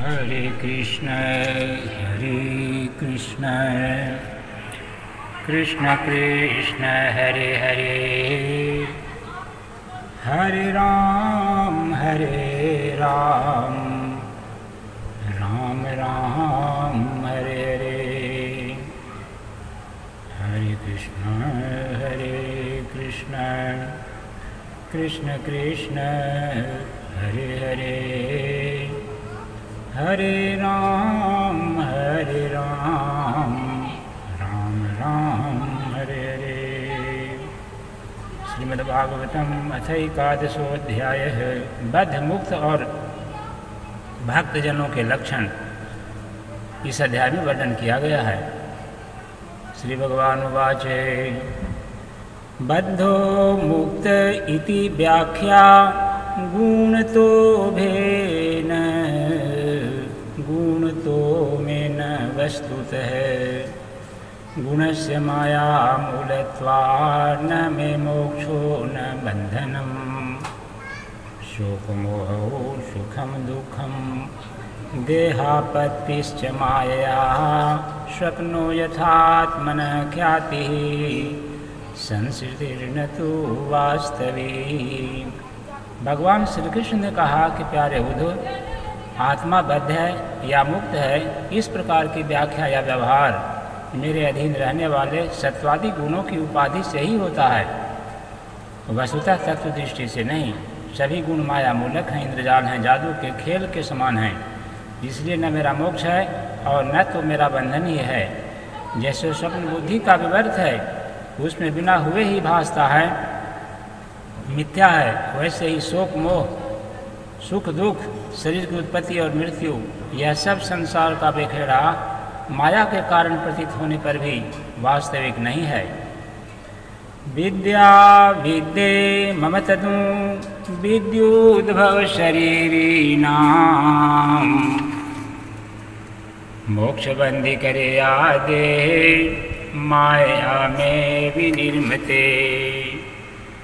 हरे कृष्ण कृष्ण कृष्ण हरे हरे, हरे राम राम राम हरे हरे। हरे कृष्ण कृष्ण कृष्ण हरे हरे, हरे राम राम राम हरे हरे। श्रीमद्भागवतम अथैकादशोऽध्यायः। बद्ध मुक्त और भक्तजनों के लक्षण इस अध्याय में वर्णन किया गया है। श्री भगवान उवाच बद्धो मुक्त इति व्याख्या गुणतो भेन गुणतो में न वस्तुतः गुणस्य माया मूलत्वात् न मे मोक्षो न बन्धनम् शोकमोहौ सुखं दुःखं देहापत्तिश्च मायया स्वप्नो यथात्मनः ख्यातिः संसृतिर्न तु वास्तविक। भगवान श्री कृष्ण ने कहा कि प्यारे उद्धव, आत्मा बद्ध है या मुक्त है, इस प्रकार की व्याख्या या व्यवहार मेरे अधीन रहने वाले सत्वादी गुणों की उपाधि से ही होता है, वस्तुतः तत्व दृष्टि से नहीं। सभी गुण माया मूलक हैं, इंद्रजाल हैं, जादू के खेल के समान हैं। इसलिए न मेरा मोक्ष है और न तो मेरा बंधन ही है। जैसे स्वप्न बुद्धि का विवर्त है, उसमें बिना हुए ही भासता है, मिथ्या है, वैसे ही शोक मोह सुख दुख शरीर की उत्पत्ति और मृत्यु यह सब संसार का बिखेड़ा माया के कारण प्रतीत होने पर भी वास्तविक नहीं है। विद्या विद्ये मम तनु विद्युद्भव शरीरिणां मोक्ष बंदी करे आदे माया में विनिर्मते।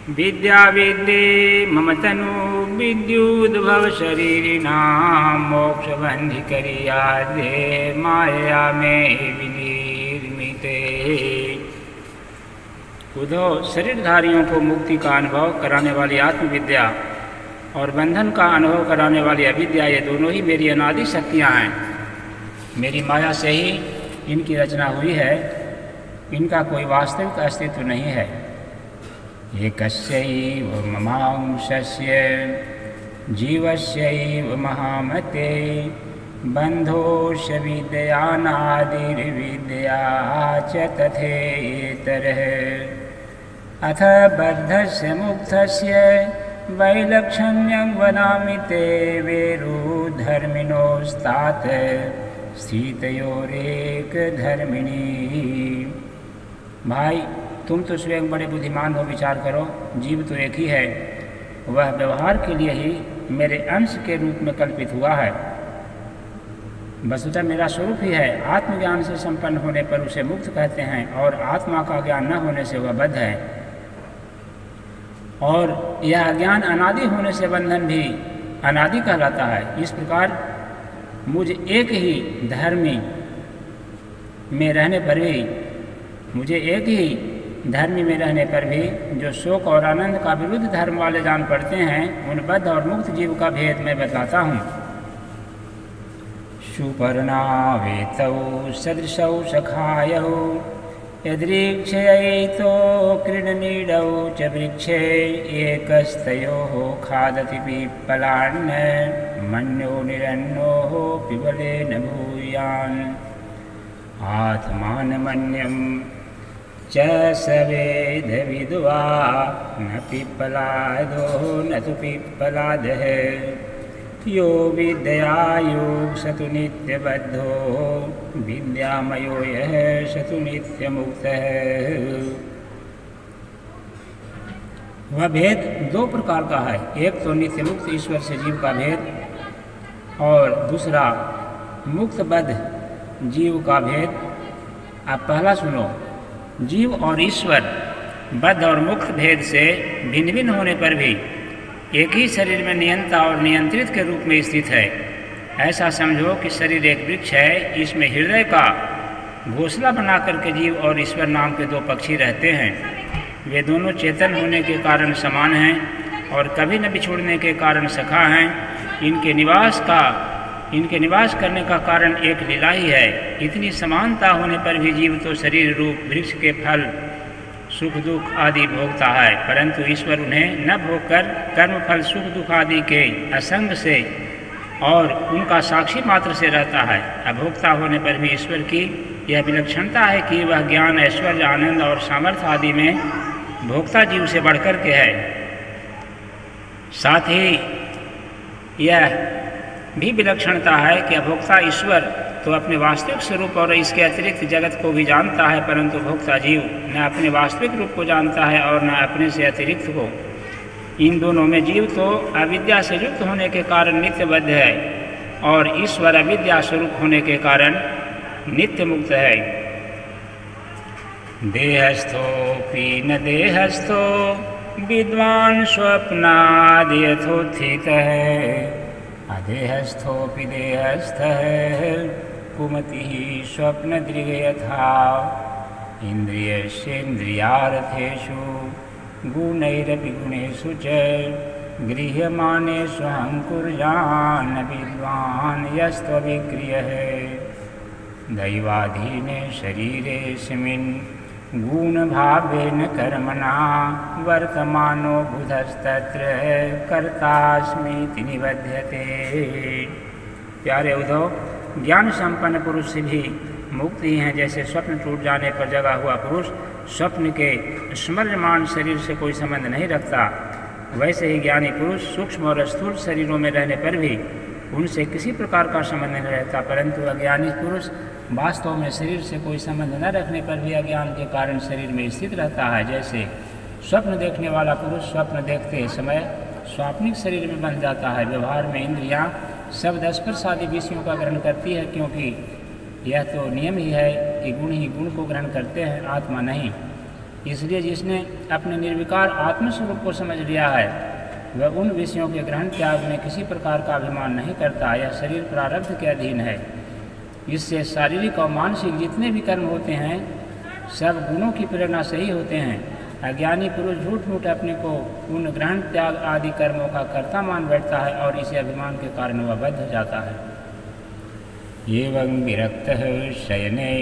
विद्या विद्ये मम तनु विद्युद्भव शरीरिणां मोक्ष बंदी करे आदे माया में विनिर्मिते। उद्धव, शरीरधारियों को मुक्ति का अनुभव कराने वाली आत्मविद्या और बंधन का अनुभव कराने वाली अविद्या, ये दोनों ही मेरी अनादि शक्तियाँ हैं। मेरी माया से ही इनकी रचना हुई है, इनका कोई वास्तविक अस्तित्व नहीं है। एकस्यैव ममांशस्य जीवस्यैव महामते बन्धोश्च विद्यानादिर्विद्या च तथेतरः। अथ बद्धस्य मुक्तस्य वैलक्षण्यं वदामि ते वेरुधर्मिणोस्तात् स्थितयोरेक धर्मिणी। भाई, तुम तो स्वयं बड़े बुद्धिमान हो, विचार करो। जीव तो एक ही है, वह व्यवहार के लिए ही मेरे अंश के रूप में कल्पित हुआ है। वस्तुतः मेरा स्वरूप ही है। आत्मज्ञान से संपन्न होने पर उसे मुक्त कहते हैं और आत्मा का ज्ञान न होने से वह बद्ध है। और यह ज्ञान अनादि होने से बंधन भी अनादि कहलाता है। इस प्रकार मुझे एक ही धर्मी में रहने पर भी जो शोक और आनंद का विरुद्ध धर्म वाले जान पड़ते हैं, उन बद्ध और मुक्त जीव का भेद मैं बताता हूँ। सुपर्णावेतौ सदृशौ सखायौ यदृक्षयैतो क्रीडनीडौ च वृक्षे एकस्तयोः खादति पिप्पलान् मन्यो निरन्नोः पिबलेन भूयान् आत्मानमन्यं च सवेद विद्वा न पिप्पलादो न तु पिप्पलादः यो विद्यायोग सतु नित्यबद्धो विद्यामयो यः सतु नित्यमुक्तः। वह भेद दो प्रकार का है। एक तो नित्य मुक्त ईश्वर से जीव का भेद और दूसरा मुक्त बद्ध जीव का भेद। आप पहला सुनो। जीव और ईश्वर बद्ध और मुक्त भेद से भिन्न भिन्न होने पर भी एक ही शरीर में नियंता और नियंत्रित के रूप में स्थित है। ऐसा समझो कि शरीर एक वृक्ष है, इसमें हृदय का घोंसला बना करके जीव और ईश्वर नाम के दो पक्षी रहते हैं। वे दोनों चेतन होने के कारण समान हैं और कभी न बिछुड़ने के कारण सखा हैं। इनके निवास करने का कारण एक लीला ही है। इतनी समानता होने पर भी जीव तो शरीर रूप वृक्ष के फल सुख दुख आदि भोगता है, परंतु ईश्वर उन्हें न भोगकर कर्म फल सुख दुख आदि के असंग से और उनका साक्षी मात्र से रहता है। अभोक्ता होने पर भी ईश्वर की यह विलक्षणता है कि वह ज्ञान ऐश्वर्य आनंद और सामर्थ्य आदि में भोक्ता जीव से बढ़कर के है। साथ ही यह भी विलक्षणता है कि अभोक्ता ईश्वर तो अपने वास्तविक स्वरूप और इसके अतिरिक्त जगत को भी जानता है, परंतु भोक्ता जीव न अपने वास्तविक रूप को जानता है और न अपने से अतिरिक्त को। इन दोनों में जीव तो अविद्या से युक्त होने के कारण नित्यबद्ध है और ईश्वर अविद्या स्वरूप होने के कारण नित्य मुक्त है। देहस्थोऽपि न देहस्थो विद्वान् स्वप्नाद्यथोत्थितः अदेहस्थोऽपि देहस्थः कुमतिः स्वप्नदृग् यथा इन्द्रियस्येन्द्रियार्थेषु गुणैरपि गुणेषु च गृह्यमानेष्वहङ्कुर्यान् विद्वान् यस्त्वविक्रियः दैवाधीने शरीरेऽस्मिन् गुणभावेन कर्मणा वर्तमानो बुधस्तत्र कर्तास्मीति निबध्यते। प्यारे उद्धव, ज्ञान संपन्न पुरुष से भी मुक्त ही हैं। जैसे स्वप्न टूट जाने पर जगा हुआ पुरुष स्वप्न के स्मर्यमान शरीर से कोई संबंध नहीं रखता, वैसे ही ज्ञानी पुरुष सूक्ष्म और स्थूल शरीरों में रहने पर भी उनसे किसी प्रकार का संबंध नहीं रहता, परंतु अज्ञानी पुरुष वास्तव में शरीर से कोई संबंध न रखने पर भी अज्ञान के कारण शरीर में स्थित रहता है। जैसे स्वप्न देखने वाला पुरुष स्वप्न देखते समय स्वाप्निक शरीर में बंध जाता है। व्यवहार में इंद्रियां शब्द स्पर्श आदि विषयों का ग्रहण करती है, क्योंकि यह तो नियम ही है कि गुण ही गुण को ग्रहण करते हैं, आत्मा नहीं। इसलिए जिसने अपने निर्विकार आत्मस्वरूप को समझ लिया है वह उन विषयों के ग्रहण त्याग में किसी प्रकार का अभिमान नहीं करता। यह शरीर प्रारब्ध के अधीन है। इससे शारीरिक और मानसिक जितने भी कर्म होते हैं सब गुणों की प्रेरणा से ही होते हैं। अज्ञानी पुरुष झूठ मूठ अपने को उन ग्रहण त्याग आदि कर्मों का कर्ता मान बैठता है और इसे अभिमान के कारण वह बद्ध हो जाता है। एवं विरक्तः शयने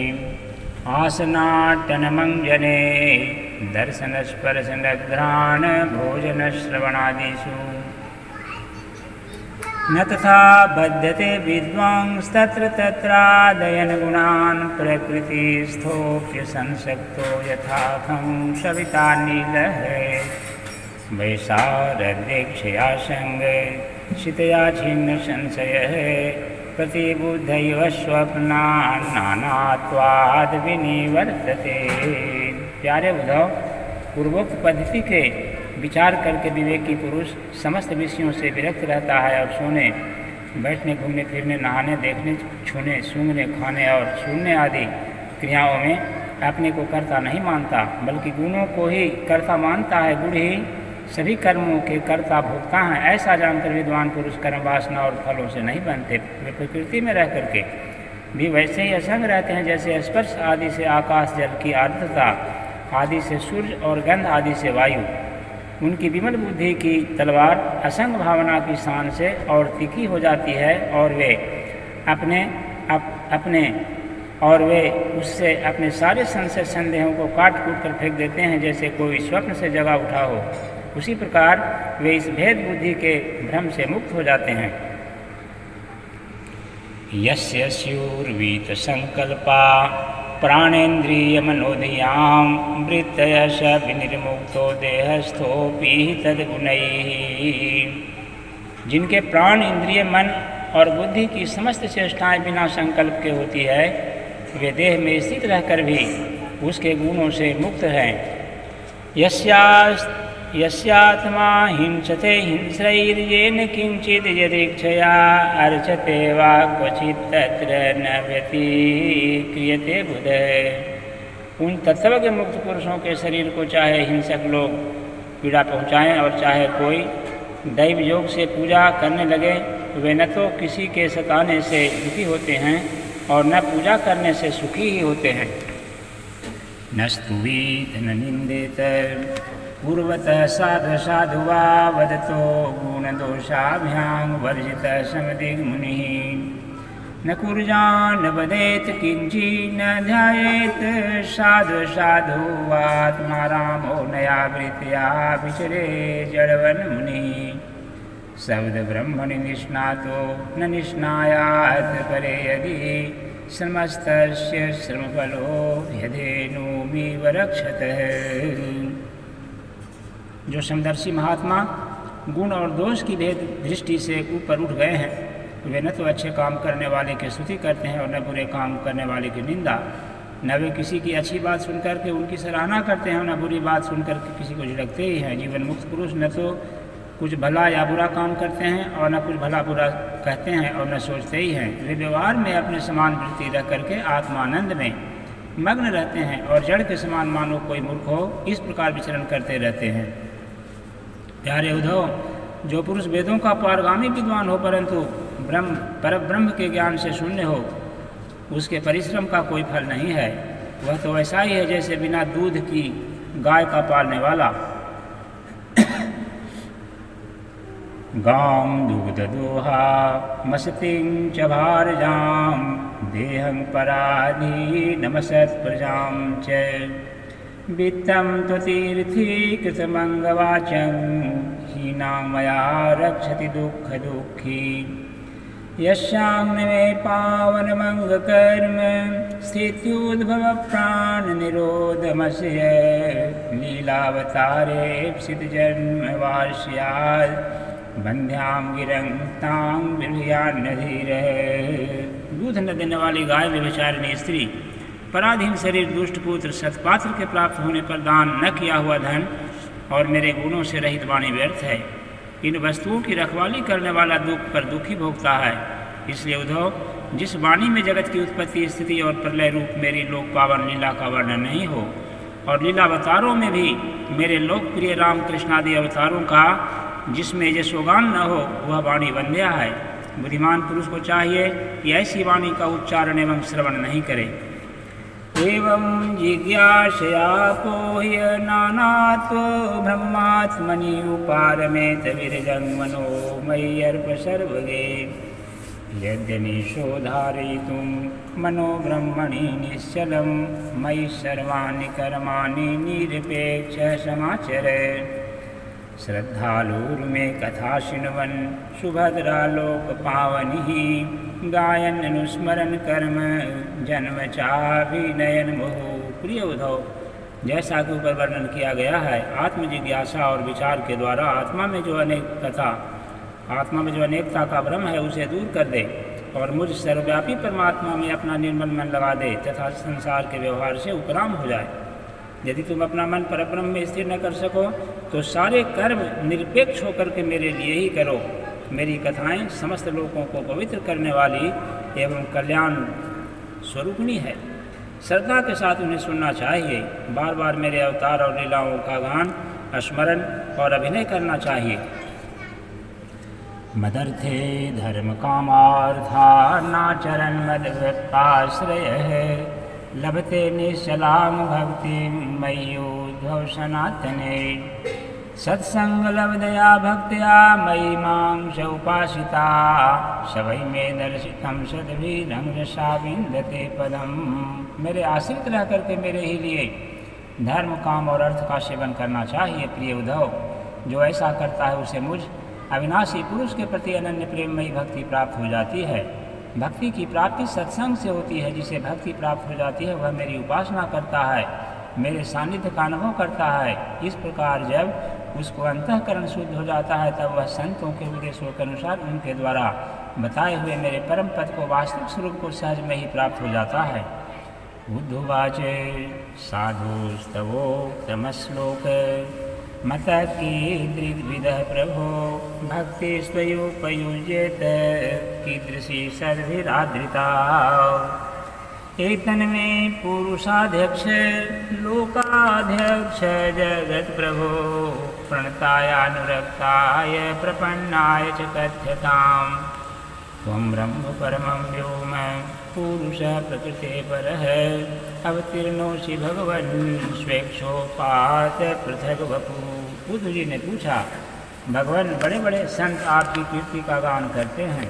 आसनाटनमंजने दर्शनस्पर्शनघ्राण भोजनश्रवणादिषु न तथा बध्यते विद्वांस्तत्र तत्रादयन गुणान् प्रकृतिस्थोऽप्यसंशक्तो यथाखं सविता नीलः वैशारद्रेक्षया संगे शितया छिन्न संशयः प्रतिबुद्धैव स्वप्नानात्वाद् विनिवर्तते। प्यारे उद्धव, पूर्वोक्त पद्धति के विचार करके विवेकी पुरुष समस्त विषयों से विरक्त रहता है और सोने बैठने घूमने फिरने नहाने देखने छूने सूंघने खाने और सुनने आदि क्रियाओं में अपने को कर्ता नहीं मानता, बल्कि गुणों को ही कर्ता मानता है। गुण ही सभी कर्मों के कर्ता भोक्ता हैं। ऐसा जानकर विद्वान पुरुष कर्म वासना और फलों से नहीं बनते। वे प्रकृति में रह करके भी वैसे ही असंग रहते हैं, जैसे स्पर्श आदि से आकाश जल की आर्द्रता आदि से सूर्य और गंध आदि से वायु। उनकी विमल बुद्धि की तलवार असंग भावना की शान से और तीखी हो जाती है और वे उससे अपने सारे संशय संदेहों को काट कूट कर फेंक देते हैं। जैसे कोई स्वप्न से जगा उठा हो, उसी प्रकार वे इस भेद बुद्धि के भ्रम से मुक्त हो जाते हैं। यस्य स्युर्वीत संकल्पा प्राणेन्द्रिय मनोधियां वृत्तयश विनिर्मुक्तो देहस्थोऽपि तद्गुणैः। जिनके प्राण इंद्रिय मन और बुद्धि की समस्त चेष्टाएं बिना संकल्प के होती है, वे देह में स्थित रहकर भी उसके गुणों से मुक्त हैं। यस्यात्मा हिंसते हिंस्रैर्येन किंचित् यदीक्षया अर्चते वा क्वचित् तत्र न व्यतिक्रियते बुधः। उन तत्वज्ञ मुक्त पुरुषों के शरीर को चाहे हिंसक लोग पीड़ा पहुँचाएं और चाहे कोई दैव योग से पूजा करने लगे, वे न तो किसी के सताने से दुखी होते हैं और न पूजा करने से सुखी ही होते हैं। न स्तुवीत न निंदेत पूर्वतः साधु साधु वा वदतो गुणदोषाभ्यां वर्जितः समधिक मुनिः। न कुर्यान् न वदेत किंचित् न ध्यायेत साधु साधु वात्मा रामो नयावृत्या विचरे जड़वन मुनिः। शब्द ब्रह्मणि निष्णातो न निष्णायात परे यदि समस्तस्य श्रमफलो यथेनोमिव रक्षतः। जो समदर्शी महात्मा गुण और दोष की भेद दृष्टि से ऊपर उठ गए हैं, वे न तो अच्छे काम करने वाले की स्तुति करते हैं और न बुरे काम करने वाले की निंदा। न वे किसी की अच्छी बात सुनकर के उनकी सराहना करते हैं और न बुरी बात सुनकर के किसी को झिड़कते ही हैं। जीवन मुक्त पुरुष न तो कुछ भला या बुरा काम करते हैं और न कुछ भला बुरा कहते हैं और न सोचते ही हैं। वे व्यवहार में अपने समान वृत्ति रख करके आत्मानंद में मग्न रहते हैं और जड़ के समान मानो कोई मूर्ख हो, इस प्रकार विचरण करते रहते हैं। प्यारे उद्धव, जो पुरुष वेदों का पारगामी विद्वान हो परंतु परब्रह्म के ज्ञान से शून्य हो, उसके परिश्रम का कोई फल नहीं है। वह तो ऐसा ही है जैसे बिना दूध की गाय का पालने वाला। गां दुग्ध दोहा मसतिं च भारजां देहं पराधी नमसत् प्रजां च वित्तं त्वतीर्थी कृतमंगवाचं हीना मया रक्षति दुःख दुःखी। यस्याग्नवे पावनमङ्गकर्म स्थित्युद्भव प्राणनिरोधमस्य लीलावतारेप्सित जन्मवार्ष्याद् बन्ध्यां गिरं तां बिभ्यान्नधीरः। दूध न देने वाली गाय व्यभिचारिणी स्त्री, पराधीन शरीर, दुष्ट पुत्र, सत्पात्र के प्राप्त होने पर दान न किया हुआ धन और मेरे गुणों से रहित वाणी व्यर्थ है। इन वस्तुओं की रखवाली करने वाला दुख पर दुखी भोगता है। इसलिए उद्धव, जिस वाणी में जगत की उत्पत्ति, स्थिति और प्रलय रूप मेरी लोक पावन लीला का वर्णन नहीं हो और लीला अवतारों में भी मेरे लोकप्रिय राम कृष्ण आदि अवतारों का जिसमें यशोगान न हो, वह वाणी वंद्या है। बुद्धिमान पुरुष को चाहिए कि ऐसी वाणी का उच्चारण एवं श्रवण नहीं करे। एवं जिज्ञासया पोह्य नानात्व ब्रह्मात्मनि उपारमेत विरजं मनो मयि अर्प सर्वगे। यद्यमीशो धारयितुं मनो ब्रह्मणि निश्चलं मयि सर्वाणि कर्माणि निरपेक्ष समाचरे। श्रद्धालुर्मे कथा शृण्वन् सुभद्रालोक पावनिः गायन अनुस्मरण कर्म जन्म चाभिनयन मोह। प्रिय उद्धव, जैसा कि ऊपर वर्णन किया गया है, आत्मजिज्ञासा और विचार के द्वारा आत्मा में जो अनेकता का भ्रम है उसे दूर कर दे और मुझ सर्वव्यापी परमात्मा में अपना निर्मल मन लगा दे तथा संसार के व्यवहार से उपराम हो जाए। यदि तुम अपना मन परब्रह्म में स्थिर न कर सको तो सारे कर्म निरपेक्ष होकर के मेरे लिए ही करो। मेरी कथाएं समस्त लोगों को पवित्र करने वाली एवं कल्याण स्वरूपणी है। श्रद्धा के साथ उन्हें सुनना चाहिए। बार बार मेरे अवतार और लीलाओं का गान, स्मरण और अभिनय करना चाहिए। मदर्थे धर्म कामार्था नाचरन् मद्भक्ताश्रयः लभते निश्चलां भक्तिं मय्युद्धव सनातने। सत्संगलब्धया भक्त्या मयि मां च उपासिता सवै मे दर्शितं सद्भिरंगसा विन्दते पदम। मेरे आश्रित रह करके मेरे ही लिए धर्म, काम और अर्थ का सेवन करना चाहिए। प्रिय उद्धव, जो ऐसा करता है उसे मुझ अविनाशी पुरुष के प्रति अनन्य प्रेममयी भक्ति प्राप्त हो जाती है। भक्ति की प्राप्ति सत्संग से होती है। जिसे भक्ति प्राप्त हो जाती है वह मेरी उपासना करता है, मेरे सानिध्य का अनुभव करता है। इस प्रकार जब उसको अंतःकरण शुद्ध हो जाता है तब वह संतों के उपदेशों के अनुसार उनके द्वारा बताए हुए मेरे परम पद को, वास्तविक स्वरूप को सहज में ही प्राप्त हो जाता है। बुद्धवाच साधुस्तवोक्तमश्लोक मत कीदृग्विदः प्रभो भक्ति स्वयोपयुज्येत कीदृशी सद्भिरादृता। एतन्मे पुरुषाध्यक्ष लोकाध्यक्ष जगत प्रभो प्रणताय अनुरक्ताय प्रपन्नाय च कथ्यताम्। त्वं ब्रह्म परमं व्योम पुरुष प्रकृते परः अवतीर्णोषि भगवन् स्वेक्षोपात पृथक वपु। बुद्ध जी ने पूछा, भगवान बड़े बड़े संत आपकी कीर्ति का गान करते हैं,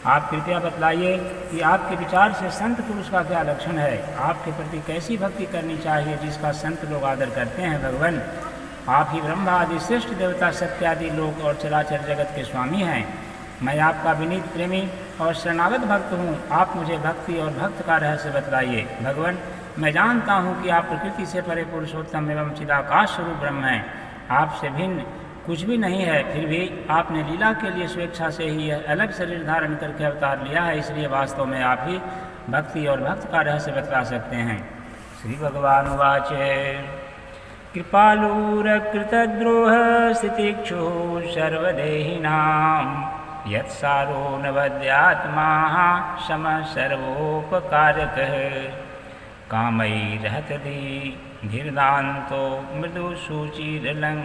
आप कृपया बतलाइए कि आपके विचार से संत पुरुष का क्या लक्षण है, आपके प्रति कैसी भक्ति करनी चाहिए जिसका संत लोग आदर करते हैं। भगवान आप ही ब्रह्मा आदि श्रेष्ठ देवता सत्यादि लोक और चराचर जगत के स्वामी हैं। मैं आपका विनीत प्रेमी और शरणागत भक्त हूँ, आप मुझे भक्ति और भक्त का रहस्य बतलाइए। भगवान मैं जानता हूँ कि आप प्रकृति से परे पुरुषोत्तम एवं चिदाकाश स्वरूप ब्रह्म हैं, आपसे भिन्न कुछ भी नहीं है, फिर भी आपने लीला के लिए स्वेच्छा से ही यह अलग शरीर धारण करके अवतार लिया है, इसलिए वास्तव में आप ही भक्ति और भक्त का रहस्य बतला सकते हैं। श्री भगवान वाच कृपालुरकृतद्रोह स्थितिक्षुः सर्वदेहिनां यत्सारो न वद्यात्मा समः सर्वोपकारकः कामैरहतधीर्दान्तो मृदुसूचिरलं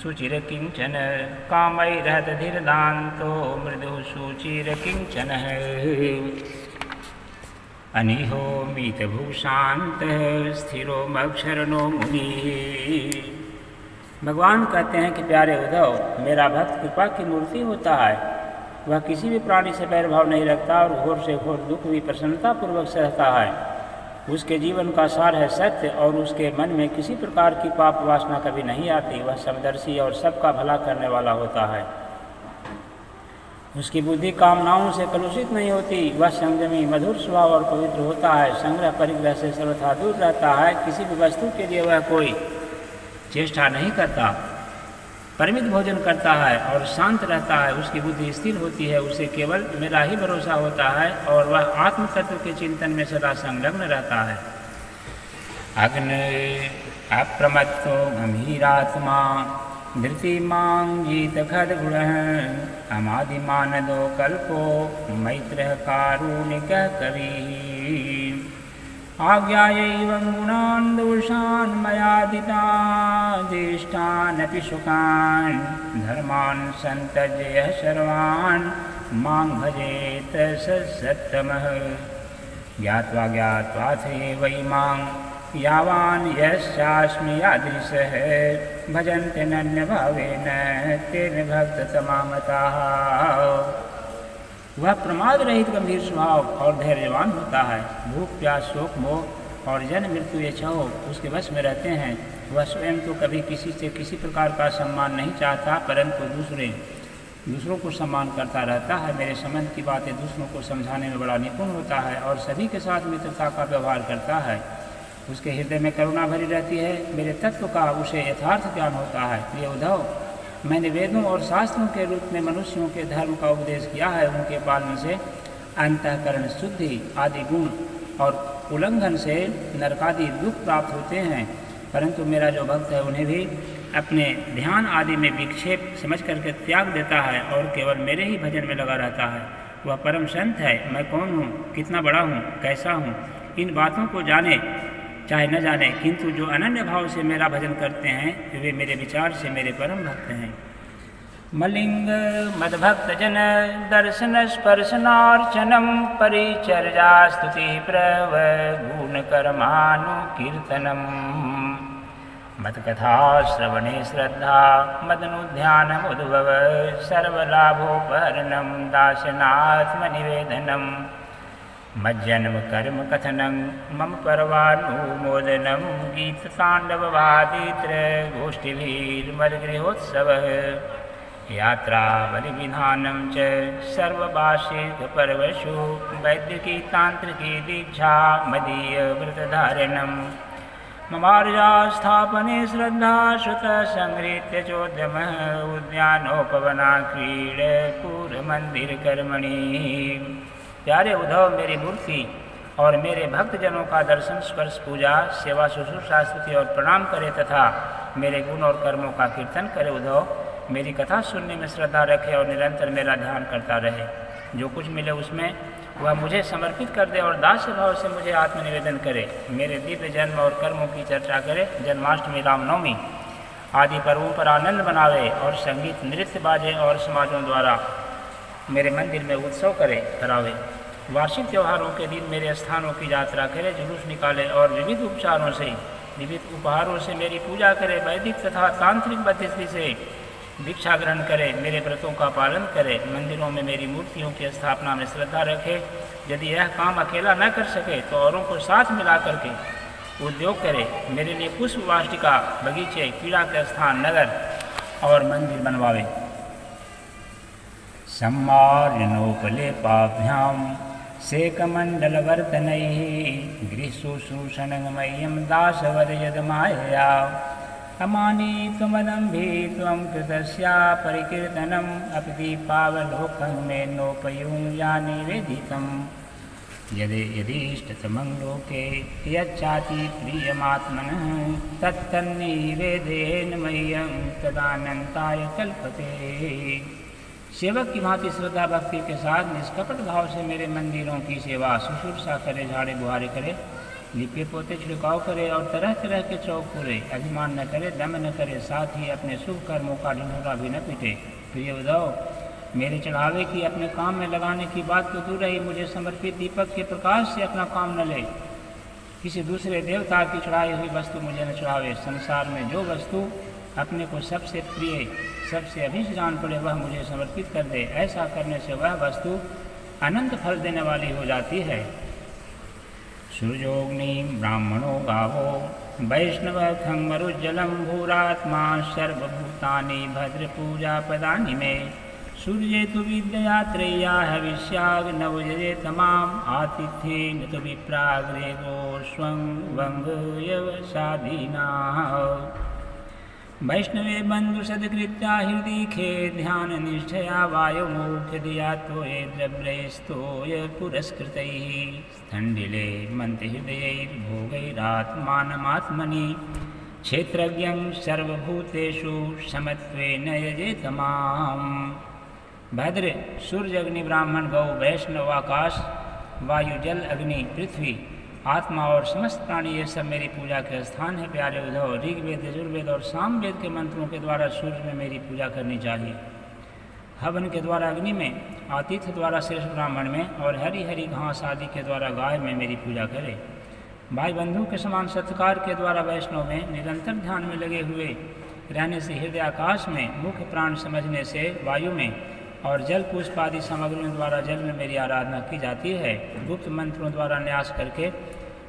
सुचिरकिंचन कामैरहतधीर्दान्तो मृदुसूचिरकिंचनः अनिहो मीतभूषान्तः स्थिरो मक्षरणो मुनिः। भगवान कहते हैं कि प्यारे उद्धव, मेरा भक्त कृपा की मूर्ति होता है, वह किसी भी प्राणी से बैरभाव नहीं रखता और घोर से घोर दुख भी प्रसन्नतापूर्वक सहता है। उसके जीवन का सार है सत्य और उसके मन में किसी प्रकार की पाप वासना कभी नहीं आती। वह समदर्शी और सबका भला करने वाला होता है। उसकी बुद्धि कामनाओं से कलुषित नहीं होती। वह संयमी मधुर स्वभाव और पवित्र होता है। संग्रह परिग्रह से सर्वथा दूर रहता है। किसी भी वस्तु के लिए वह कोई चेष्टा नहीं करता, परिमित भोजन करता है और शांत रहता है। उसकी बुद्धि स्थिर होती है। उसे केवल मेरा ही भरोसा होता है और वह आत्म तत्व के चिंतन में सदा संलग्न रहता है। अग्नि अप्रमत्तो गंभीरात्मा धृतिमांगीत खद्गुणः अमादिमानदो कल्पो मैत्रः कारुणिकः कविः आज्ञायैवं गुणान् दोषान् मयादितादिष्टानपि सुखान् धर्मान् सन्तज्य यः सर्वान् मां भजेत स सत्तमः ज्ञात्वा ज्ञात्वा वैमां यावान् यस्यास्मि यादृशः भजन्ते नन्यभावेन तेन भक्ततमा मताः। वह प्रमाद रहित गंभीर स्वभाव और धैर्यवान होता है। भूख प्यास शोक मोह और जन्म मृत्यु ये छहो उसके वश में रहते हैं। वह स्वयं तो कभी किसी से किसी प्रकार का सम्मान नहीं चाहता, परंतु दूसरों को सम्मान करता रहता है। मेरे संबंध की बातें दूसरों को समझाने में बड़ा निपुण होता है और सभी के साथ मित्रता का व्यवहार करता है। उसके हृदय में करुणा भरी रहती है। मेरे तत्व का उसे यथार्थ ज्ञान होता है। ये उद्धव, मैंने वेदों और शास्त्रों के रूप में मनुष्यों के धर्म का उपदेश किया है। उनके पालन से अंतःकरण शुद्धि आदि गुण और उल्लंघन से नरकादि दुख प्राप्त होते हैं, परंतु मेरा जो भक्त है उन्हें भी अपने ध्यान आदि में विक्षेप समझ करके त्याग देता है और केवल मेरे ही भजन में लगा रहता है। वह परम संत है। मैं कौन हूँ, कितना बड़ा हूँ, कैसा हूँ, इन बातों को जाने चाहे न जाने, किंतु जो अनन्य भाव से मेरा भजन करते हैं वे मेरे विचार से मेरे परम भक्त हैं। मलिंग मद्भक्त जन दर्शन स्पर्शनार्चनम परिचर्या स्तुति प्रव गुण कर्मानुकीर्तनम मत्कथा श्रवणे श्रद्धा मदनुध्यान उद्भव सर्वलाभोपहरणम दासनात्मनिवेदनम मज्जन्म कर्म कथनं मम पर्वानुमोदनं गीतताण्डववादित्र गोष्ठिभिर्मद्गृहोत्सवः यात्रा बलिविधानं च सर्ववार्षिकपर्वसु वैदिकी तान्त्रिकी दीक्षा मदीयव्रतधारणं ममार्जास्थापने श्रद्धा श्रुतसंहृत्य चोद्यमः उद्यानोपवना क्रीडपुरमन्दिरकर्मणि। प्यारे उद्धव, मेरी मूर्ति और मेरे भक्तजनों का दर्शन स्पर्श पूजा सेवा शुश्रूषा स्तुति और प्रणाम करे तथा मेरे गुण और कर्मों का कीर्तन करे। उद्धव, मेरी कथा सुनने में श्रद्धा रखे और निरंतर मेरा ध्यान करता रहे। जो कुछ मिले उसमें वह मुझे समर्पित कर दे और दास्य भाव से मुझे आत्मनिवेदन करे। मेरे दिव्य जन्म और कर्मों की चर्चा करे। जन्माष्टमी रामनवमी आदि पर्वों पर आनंद मनावे और संगीत नृत्य बाजे और समाजों द्वारा मेरे मंदिर में उत्सव करावे, वार्षिक त्योहारों के दिन मेरे स्थानों की यात्रा करे, जुलूस निकाले और विविध उपहारों से मेरी पूजा करे, वैदिक तथा तांत्रिक पद्धति से दीक्षा ग्रहण करे, मेरे व्रतों का पालन करे, मंदिरों में मेरी मूर्तियों की स्थापना में श्रद्धा रखे। यदि यह काम अकेला न कर सके तो औरों को साथ मिला करके उद्योग करे, मेरे लिए पुष्प वाटिका, बगीचे, क्रीड़ा के स्थान, नगर और मंदिर बनवावे। सम्मार्जनोपलेपाभ्याम सेकमण्डलवर्तनैः गृहशुश्रूषणमय्यं दासवदयदमायया अमानित्वमदम्भित्वं कृतस्या परिकीर्तनम् अपदीपावलोकं मे नोपयुञ्जानि वेदितम् यदीष्टतमं लोके यच्चाति प्रियमात्मनः तत्तन्निवेदेन मह्यं तदानन्ताय कल्पते। सेवक की भांति श्रद्धा भक्ति के साथ निष्कपट भाव से मेरे मंदिरों की सेवा शुश्रूषा करे, झाड़े बुहारे करे, लिपे पोते छिड़काव करे और तरह तरह के चौक पूरे, अभिमान न करे, दम न करे, साथ ही अपने शुभ कर्मों का ढिंढोरा भी न पीटे। प्रिय उद्धव, मेरे चढ़ावे की अपने काम में लगाने की बात तो दूर रही, मुझे समर्पित दीपक के प्रकाश से अपना काम न ले, किसी दूसरे देवता की चढ़ाई हुई वस्तु मुझे न चढ़ावे। संसार में जो वस्तु अपने को सबसे प्रिय, सबसे अभिष्ट जान पड़े वह मुझे समर्पित कर दे। ऐसा करने से वह वस्तु अनंत फल देने वाली हो जाती है। सूर्योग्नि ब्राह्मणो गावो वैष्णव खंगरुज्जलम भूरात्मा सर्वभूतानि भद्र पूजा पदानि मे सूर्ये तु विद्या त्रय्या हविष्याग्नवजये तमाम आतिथ्येन तु विप्राग्रे गोस्वं वंगयवसादीना वैष्णवे बंधु सदकृत्या हृदि खे ध्यान निष्ठया वायुमुख्यधिया तोये द्रव्यस्तोय पुरस्कृतैः स्थण्डिले मन्त्रहृदयैर्भोगैरात्मानमात्मनि क्षेत्रज्ञं सर्वभूतेषु समत्वेन यजेत माम्। भद्र, सूर्य, अग्नि, ब्राह्मण, गौ, वैष्णव, आकाश, वायु, जल, अग्नि, पृथ्वी, आत्मा और समस्त प्राणी ये सब मेरी पूजा के स्थान है। प्यारे उद्धव, ऋग्वेद, यजुर्वेद और सामवेद के मंत्रों के द्वारा सूर्य में मेरी पूजा करनी चाहिए, हवन के द्वारा अग्नि में, आतिथ्य द्वारा श्रेष्ठ ब्राह्मण में और हरी हरी घास आदि के द्वारा गाय में मेरी पूजा करे। भाई बंधु के समान सत्कार के द्वारा वैष्णव में निरंतर ध्यान में लगे हुए रहने से, हृदय आकाश में, मुख्य प्राण समझने से वायु में और जल पुष्प आदि सामग्रियों द्वारा जल में मेरी आराधना की जाती है। गुप्त मंत्रों द्वारा न्यास करके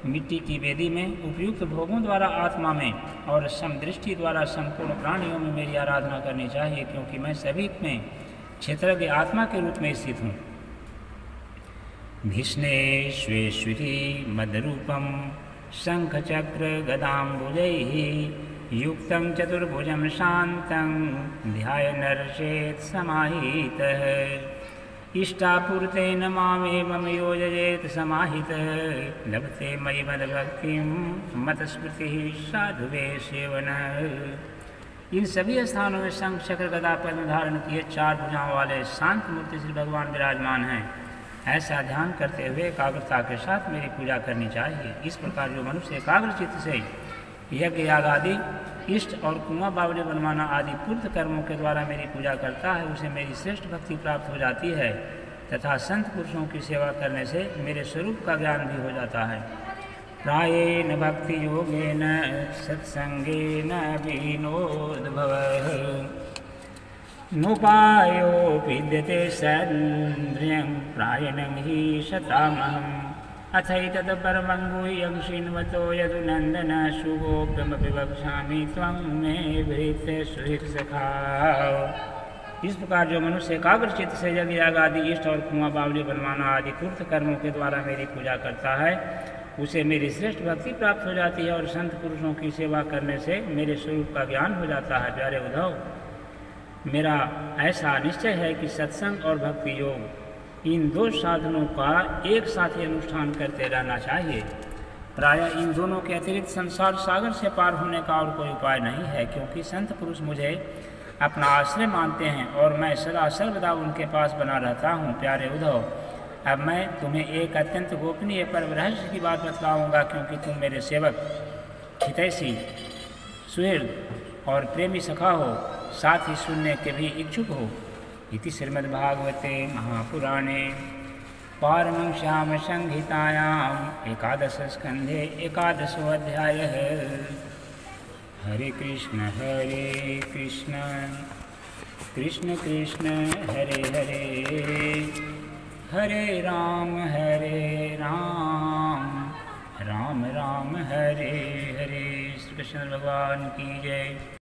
मिट्टी की वेदी में, उपयुक्त भोगों द्वारा आत्मा में और समदृष्टि द्वारा संपूर्ण प्राणियों में मेरी आराधना करनी चाहिए, क्योंकि मैं सभी में क्षेत्रज्ञ आत्मा के रूप में स्थित हूँ। भीष्णेश्वेश्वरी मदरूपम शंखचक्र गदाम्बुजैः युक्तं चतुर्भुजं शान्तं ध्यायन्नर्चेत् समाहितः इष्टापूर्तेन मामेवं योजयेत् समाहितः लभते मयि मदभक्तिं मतस्मृतिः साधुवे सेवनः। इन सभी स्थानों में शंख चक्र गदा पद्म धारण किए 4 भुजाओं वाले शांत मूर्ति श्री भगवान विराजमान हैं। ऐसा ध्यान करते हुए एकाग्रता के साथ मेरी पूजा करनी चाहिए। इस प्रकार जो मनुष्य एकाग्र चित्त से यज्ञ याग आदि, इष्ट और कुआं बावड़े बनवाना आदि पूर्व कर्मों के द्वारा मेरी पूजा करता है, उसे मेरी श्रेष्ठ भक्ति प्राप्त हो जाती है तथा संत पुरुषों की सेवा करने से मेरे स्वरूप का ज्ञान भी हो जाता है। प्रायेण भक्ति योगेन सत्संगेन विनोद्भवः नोपायो विद्यते सन्द्रियं प्रायणं हि शतामहम् अथैतत्परमं गुह्यं शृण्वतो यदुनन्दन शुभोऽप्यमपि वक्ष्यामि त्वं मे भृत्य सुहृत्सखा। इस प्रकार जो मनुष्य एकाग्र चित्त से यज्ञ याग आदि, इष्ट और कुआं बावली बनवाना आदि पूर्व कर्मों के द्वारा मेरी पूजा करता है, उसे मेरी श्रेष्ठ भक्ति प्राप्त हो जाती है और संत पुरुषों की सेवा करने से मेरे स्वरूप का ज्ञान हो जाता है। प्यारे उद्धव, मेरा ऐसा निश्चय है कि सत्संग और भक्ति योग, इन 2 साधनों का एक साथ ही अनुष्ठान करते रहना चाहिए। प्रायः इन दोनों के अतिरिक्त संसार सागर से पार होने का और कोई उपाय नहीं है, क्योंकि संत पुरुष मुझे अपना आश्रय मानते हैं और मैं सदा सर्वदा उनके पास बना रहता हूँ। प्यारे उद्धव, अब मैं तुम्हें एक अत्यंत गोपनीय परम रहस्य की बात बतलाऊँगा, क्योंकि तुम मेरे सेवक, हितैषी, सुहृद और प्रेमी सखा हो, साथ ही सुनने के भी इच्छुक हो। इति श्रीमद्भागवते महापुराणे पारमहंस्यां संहितायाम् एकादशस्कन्धे एकादशोऽध्यायः। हरे कृष्ण कृष्ण कृष्ण हरे हरे, हरे राम राम राम हरे हरे। श्री कृष्ण भगवान की जय।